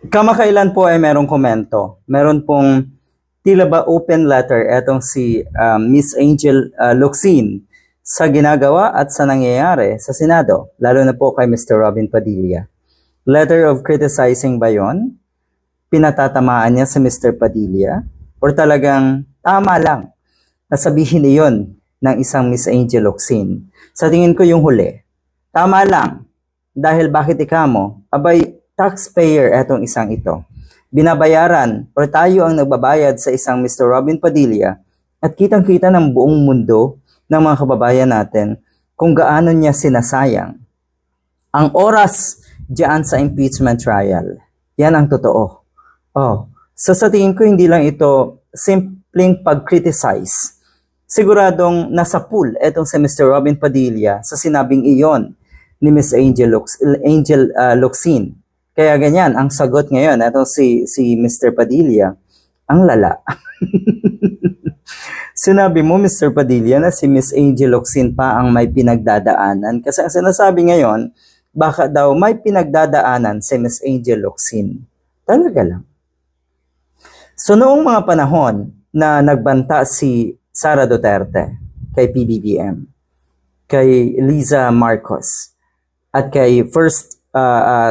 Kamakailan po ay merong komento. Meron pong tila ba open letter etong si Miss Angel Locsin sa ginagawa at sa nangyayari sa Senado, lalo na po kay Mr. Robin Padilla. Letter of criticizing ba yun? Pinatatamaan niya si Mr. Padilla? Or talagang tama lang na sabihin niyon ng isang Miss Angel Locsin? Sa tingin ko yung huli. Tama lang. Dahil bakit ikamo? Abay, taxpayer etong isang ito. Binabayaran o tayo ang nagbabayad sa isang Mr. Robin Padilla at kitang-kita ng buong mundo ng mga kababayan natin kung gaano niya sinasayang ang oras diyan sa impeachment trial. Yan ang totoo. So sa tingin ko hindi lang ito simpleng pag-criticize. Siguradong nasa pool etong si Mr. Robin Padilla sa sinabing iyon ni Miss Angel Locsin. Kaya ganyan, ang sagot ngayon, ito si Mr. Padilla, ang lala. Sinabi mo, Mr. Padilla, na si Miss Angel Locsin pa ang may pinagdadaanan. Kasi ang sinasabi ngayon, baka daw may pinagdadaanan si Miss Angel Locsin. Talaga lang. So noong mga panahon na nagbanta si Sara Duterte kay PBBM, kay Liza Marcos, at kay First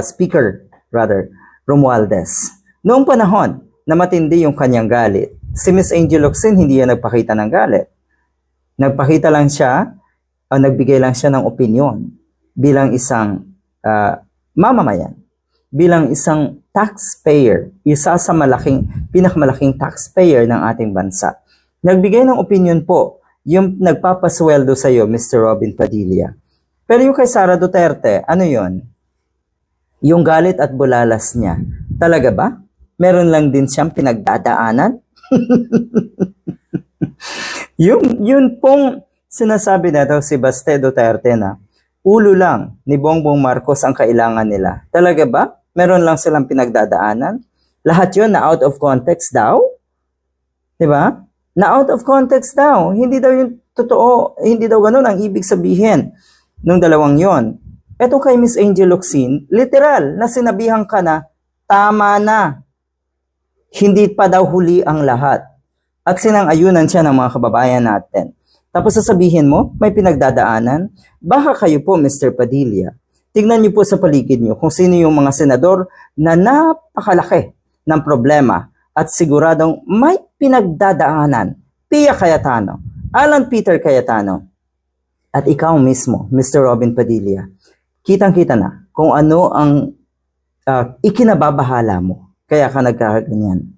Speaker Romualdez. Noong panahon na matindi yung kanyang galit, si Miss Angel Locsin hindi yan nagpakita ng galit. Nagpakita lang siya, nagbigay lang siya ng opinion bilang isang mamamayan, bilang isang taxpayer, isa sa pinakamalaking taxpayer ng ating bansa. Nagbigay ng opinion po yung nagpapasweldo sa iyo, Mr. Robin Padilla. Pero yung kay Sara Duterte, ano yon? Yung galit at bulalas niya, talaga ba? Meron lang din siyang pinagdadaanan? yun pong sinasabi na daw si Baste Duterte na ulo lang ni Bongbong Marcos ang kailangan nila. Talaga ba? Meron lang silang pinagdadaanan? Lahat yun na out of context daw? Diba? Na out of context daw. Hindi daw yung totoo, hindi daw ganun ang ibig sabihin nung dalawang yon. Eto kay Miss Angel Locsin, literal na sinabihan ka na, tama na. Hindi pa daw huli ang lahat. At sinang-ayunan siya ng mga kababayan natin. Tapos sasabihin mo, may pinagdadaanan? Baka kayo po, Mr. Padilla. Tignan niyo po sa paligid niyo kung sino yung mga senador na napakalaki ng problema at siguradong may pinagdadaanan. Pia Cayetano, Alan Peter Cayetano, at ikaw mismo, Mr. Robin Padilla. Kitang-kita na kung ano ang ikinababahala mo. Kaya ka nagkakaganyan.